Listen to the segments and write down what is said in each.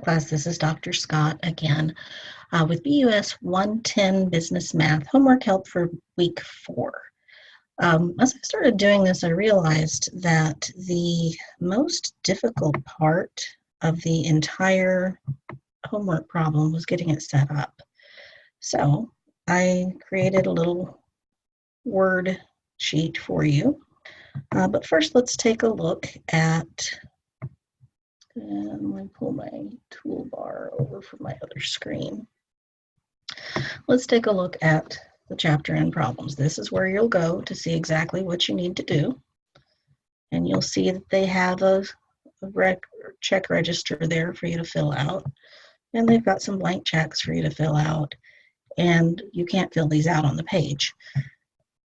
Class, this is Dr. Scott again with BUS 110 Business Math Homework Help for Week 4. As I started doing this, I realized that the most difficult part of the entire homework problem was getting it set up. So I created a little word sheet for you. But first, let's take a look at, and let me pull my toolbar over from my other screen. Let's take a look at the chapter and problems. This is where you'll go to see exactly what you need to do. And you'll see that they have a check register there for you to fill out. And they've got some blank checks for you to fill out. And you can't fill these out on the page.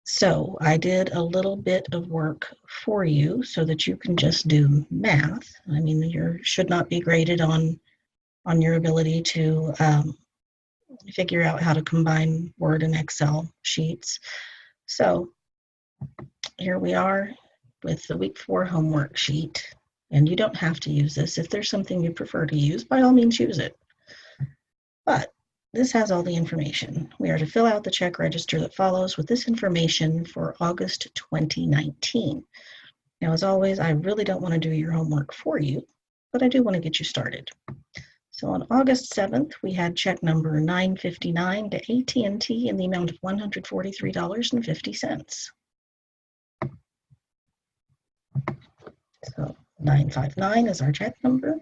So I did a little bit of work for you so that you can just do math. I mean, you should not be graded on your ability to figure out how to combine Word and Excel sheets. So here we are with the week 4 homework sheet. And you don't have to use this. If there's something you prefer to use, by all means use it. But this has all the information. We are to fill out the check register that follows with this information for August 2019. Now, as always, I really don't want to do your homework for you, but I do want to get you started. So on August 7th, we had check number 959 to AT&T in the amount of $143.50. So 959 is our check number.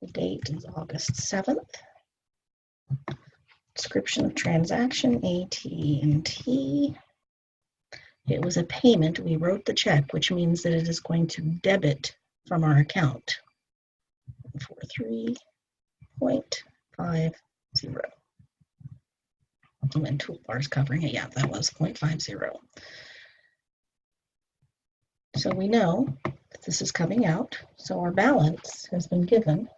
The date is August 7th. Description of transaction, AT&T. It was a payment. We wrote the check, which means that it is going to debit from our account. 43.50. And toolbar's covering it. Yeah, that was 0.50. So we know that this is coming out. So our balance has been given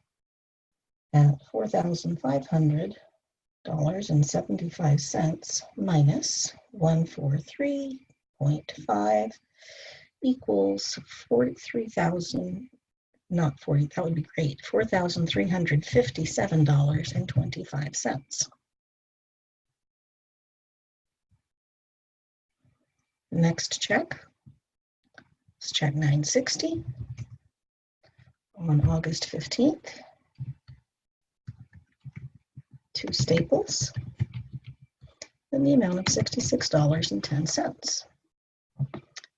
at $4,500.75 minus 143.5 equals 43,000, not 40, that would be great, $4,357.25. Next check is check 960 on August 15th. To Staples in the amount of $66.10.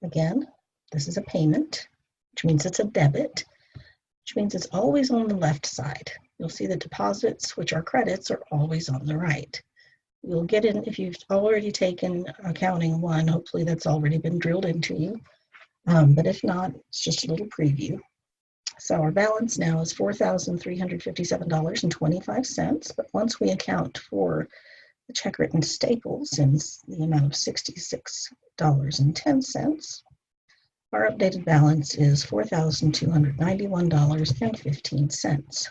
Again, this is a payment, which means it's a debit, which means it's always on the left side. You'll see the deposits, which are credits, are always on the right. You'll get in, if you've already taken accounting 1, hopefully that's already been drilled into you. But if not, it's just a little preview. So our balance now is $4,357.25, but once we account for the check written to Staples in the amount of $66.10, our updated balance is $4,291.15.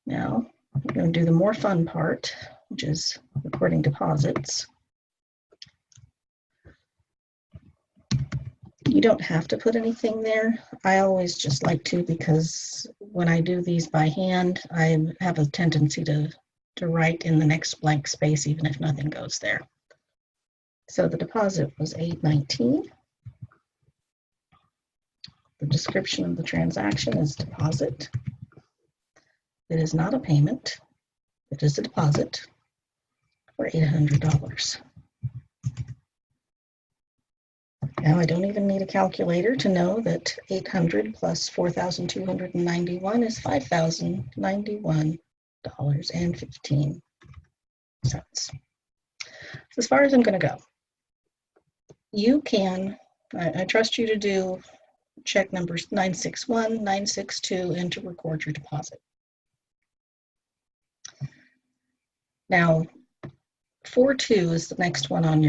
Now, we're going to do the more fun part, which is recording deposits. You don't have to put anything there. I always just like to, because when I do these by hand, I have a tendency to write in the next blank space, even if nothing goes there. So the deposit was $819. The description of the transaction is deposit. It is not a payment. It is a deposit for $800. Now, I don't even need a calculator to know that 800 plus 4,291 is $5,091.15. So as far as I'm going to go, you can, I trust you to do check numbers 961, 962, and to record your deposit. Now, 42 is the next one on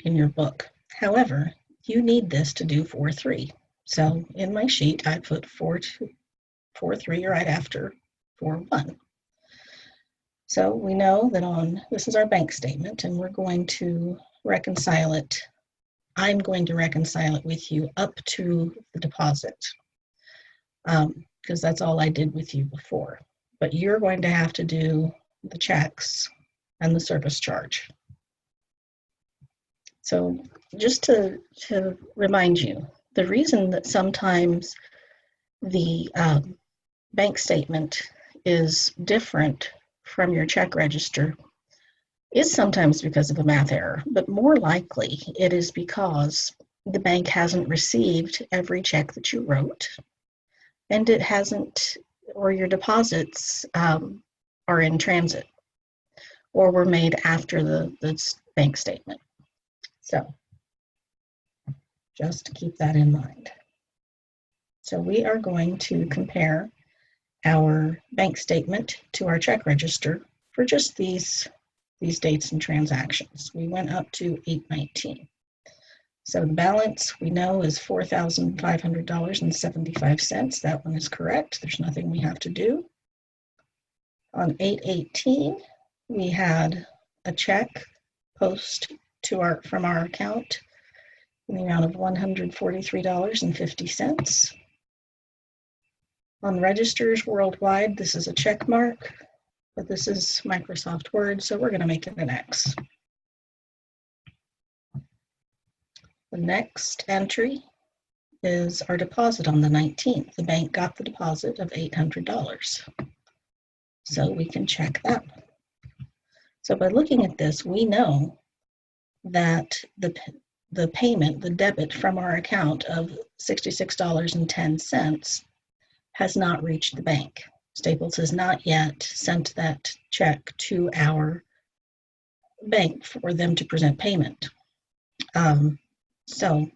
in your book. However, you need this to do 4-3. So in my sheet, I put 4-3 right after 4-1. So we know that this is our bank statement, and we're going to reconcile it. I'm going to reconcile it with you up to the deposit. because that's all I did with you before. But you're going to have to do the checks and the service charge. So just to remind you, the reason that sometimes the bank statement is different from your check register is sometimes because of a math error, but more likely it is because the bank hasn't received every check that you wrote, and it hasn't, or your deposits are in transit or were made after the bank statement. So just keep that in mind. So we are going to compare our bank statement to our check register for just these dates and transactions. We went up to 8/19. So the balance we know is $4,500.75. That one is correct. There's nothing we have to do. On 8/18, we had a check post from our account in the amount of $143.50. On registers worldwide, this is a check mark, but this is Microsoft Word, so we're going to make it an X. The next entry is our deposit on the 19th. The bank got the deposit of $800. So we can check that. So by looking at this, we know that the payment, the debit from our account of $66.10 has not reached the bank. Staples has not yet sent that check to our bank for them to present payment. So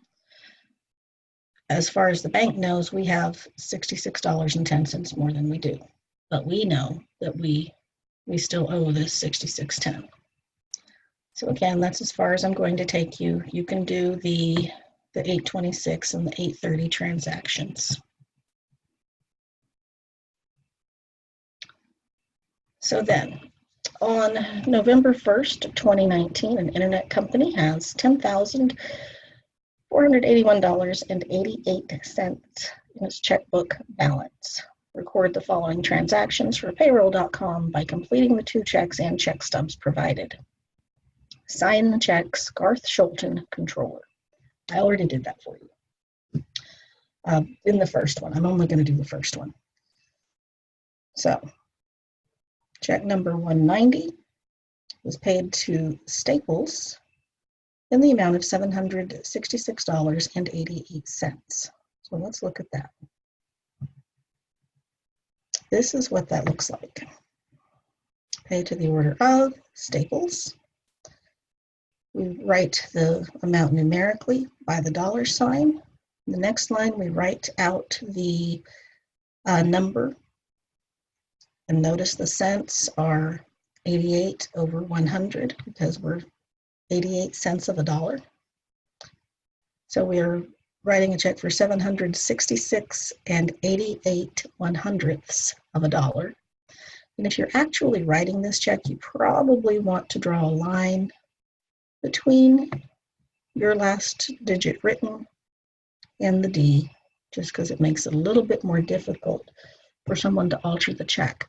as far as the bank knows, we have $66.10 more than we do, but we know that we still owe this $66.10. So again, that's as far as I'm going to take you. You can do the 8/26 and the 8/30 transactions. So then, on November 1st, 2019, an internet company has $10,481.88 in its checkbook balance. Record the following transactions for payroll.com by completing the 2 checks and check stubs provided. Sign the checks, Garth Schulten, Controller. I already did that for you. In the first one, I'm only going to do the first one. So, check number 190 was paid to Staples in the amount of $766.88. So let's look at that. This is what that looks like. Paid to the order of Staples. We write the amount numerically by the $sign. The next line, we write out the number. And notice the cents are 88 over 100 because we're 88 cents of a dollar. So we are writing a check for 766 88 100ths of a dollar. And if you're actually writing this check, you probably want to draw a line between your last digit written and the D, just because it makes it a little bit more difficult for someone to alter the check.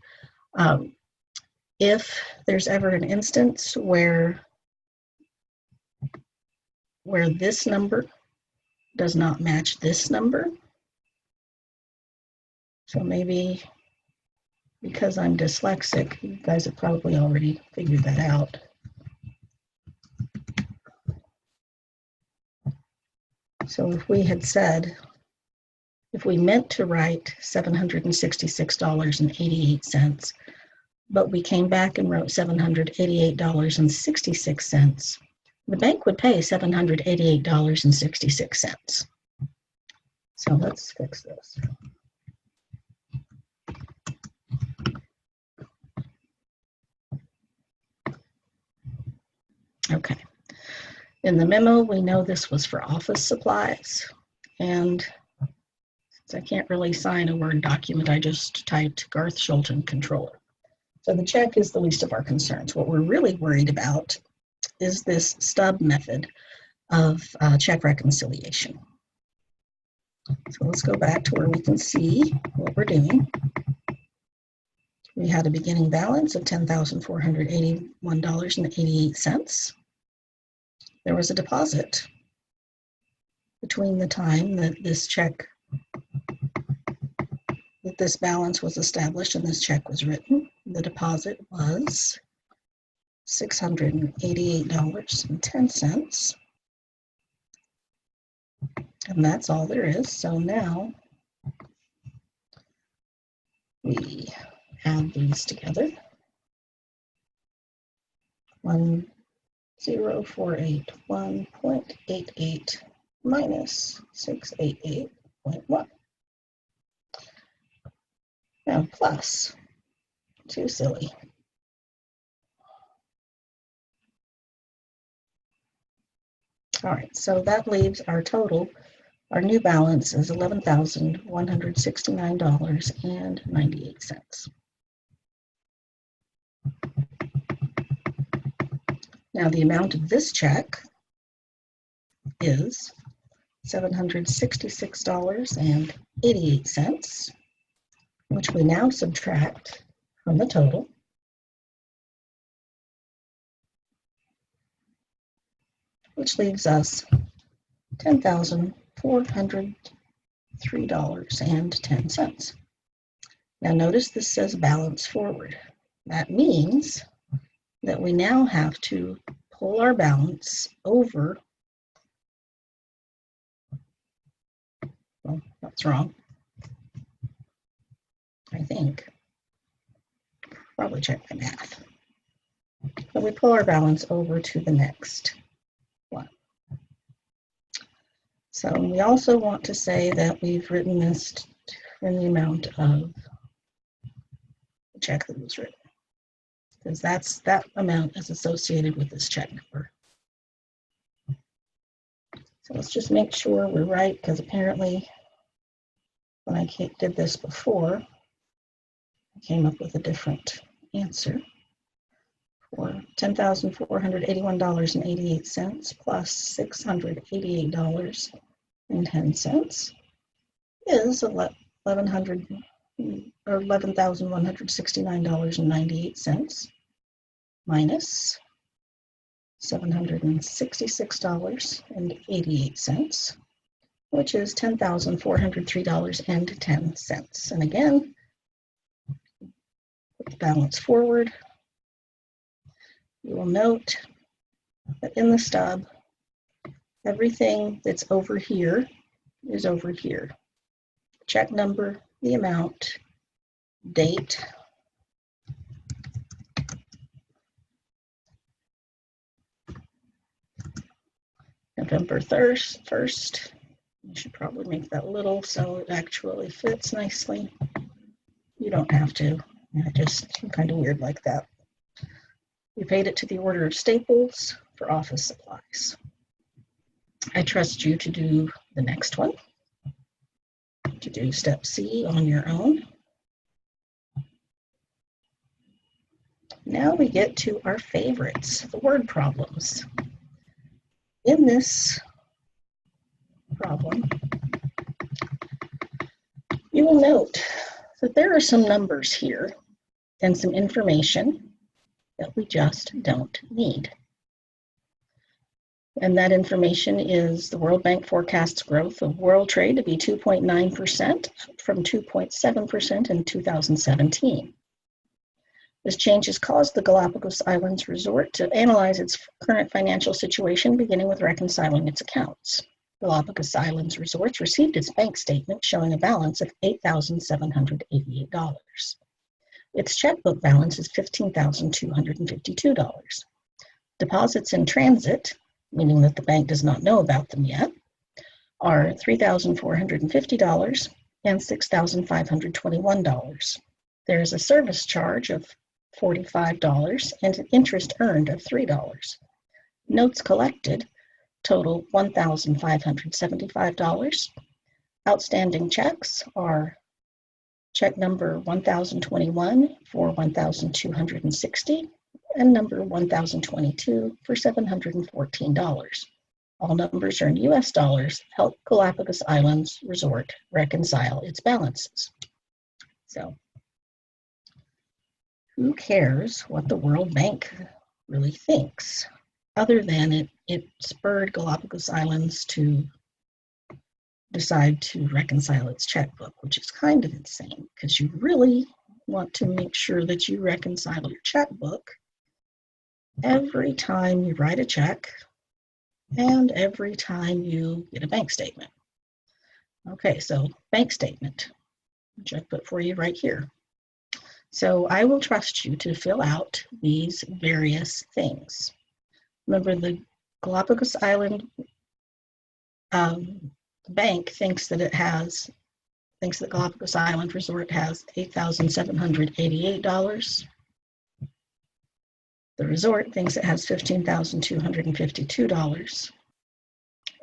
If there's ever an instance where this number does not match this number, so maybe because I'm dyslexic, you guys have probably already figured that out. So if we had said, if we meant to write $766.88, but we came back and wrote $788.66, the bank would pay $788.66. So let's fix this. Okay. In the memo, we know this was for office supplies, and since I can't really sign a Word document, I just typed Garth Schulten, Controller. So the check is the least of our concerns. What we're really worried about is this stub method of check reconciliation. So let's go back to where we can see what we're doing. We had a beginning balance of $10,481.88. There was a deposit between the time that this balance was established and this check was written. The deposit was $688.10. And that's all there is. So now we add these together. 10,481.88 minus 688.1. Now plus, too silly. All right, so that leaves our total. Our new balance is $11,169.98. Now the amount of this check is $766.88, which we now subtract from the total. Which leaves us $10,403.10. Now notice this says balance forward. That means that we now have to pull our balance over. Well, that's wrong. I think. Probably check my math. But we pull our balance over to the next one. So we also want to say that we've written this in the amount of the check that was written, because that amount is associated with this check number. So let's just make sure we're right, because apparently when I did this before, I came up with a different answer. For $10,481.88 plus $688.10 is $11,169.98 minus $766.88, which is $10,403.10. And again, put the balance forward. You will note that in the stub, everything that's over here is over here. Check number, the amount, date, November 1st. You should probably make that little so it actually fits nicely. You don't have to. I'm kind of weird like that. We paid it to the order of Staples for office supplies. I trust you to do the next one, to do step C on your own. Now we get to our favorites, the word problems. In this problem, you will note that there are some numbers here and some information that we just don't need. And that information is the World Bank forecasts growth of world trade to be 2.9% from 2.7% in 2017. This change has caused the Galapagos Islands Resort to analyze its current financial situation, beginning with reconciling its accounts. Galapagos Islands Resorts received its bank statement showing a balance of $8,788. Its checkbook balance is $15,252. Deposits in transit, meaning that the bank does not know about them yet, are $3,450 and $6,521. There is a service charge of $45 and an interest earned of $3. Notes collected total $1,575. Outstanding checks are check number 1021 for $1,260 and number 1022 for $714. All numbers are in US dollars. Help Galapagos Islands Resort reconcile its balances. So, who cares what the World Bank really thinks, other than it spurred Galapagos Islands to decide to reconcile its checkbook, which is kind of insane because you really want to make sure that you reconcile your checkbook every time you write a check and every time you get a bank statement. Okay, so bank statement, which I put for you right here. So I will trust you to fill out these various things. Remember, the Galapagos Island bank thinks that Galapagos Island Resort has $8,788. The resort thinks it has $15,252.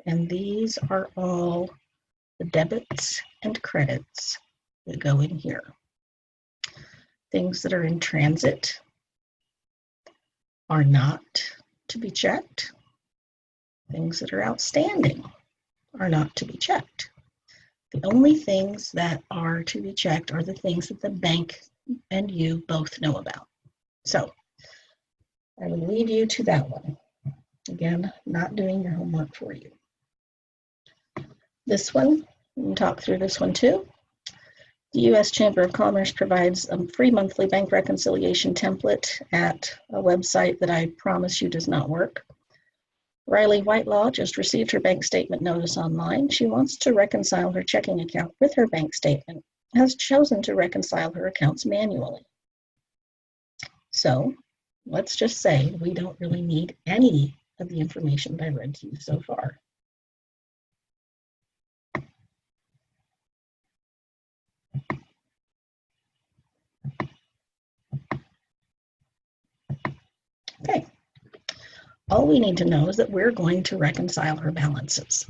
And these are all the debits and credits that go in here. Things that are in transit are not to be checked. Things that are outstanding are not to be checked. The only things that are to be checked are the things that the bank and you both know about. So I will leave you to that one. Again, not doing your homework for you. This one, we can talk through this one too. The U.S. Chamber of Commerce provides a free monthly bank reconciliation template at a website that I promise you does not work. Riley Whitelaw just received her bank statement notice online. She wants to reconcile her checking account with her bank statement, has chosen to reconcile her accounts manually. So let's just say we don't really need any of the information that I read to you so far. Okay. All we need to know is that we're going to reconcile her balances.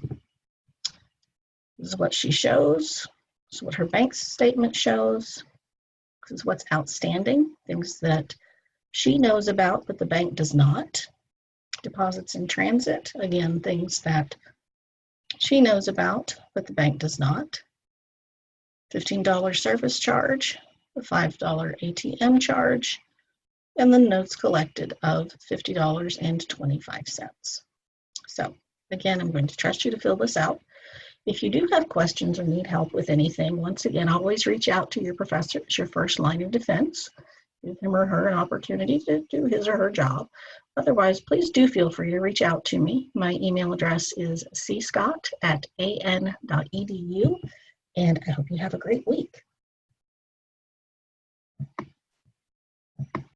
This is what she shows. This is what her bank statement shows. This is what's outstanding, things that she knows about, but the bank does not. Deposits in transit, again, things that she knows about, but the bank does not. $15 service charge, a $5 ATM charge, and the notes collected of $50.25. So again, I'm going to trust you to fill this out. If you do have questions or need help with anything, once again, always reach out to your professor. It's your first line of defense. Give him or her an opportunity to do his or her job. Otherwise, please do feel free to reach out to me. My email address is cscott@an.edu, and I hope you have a great week.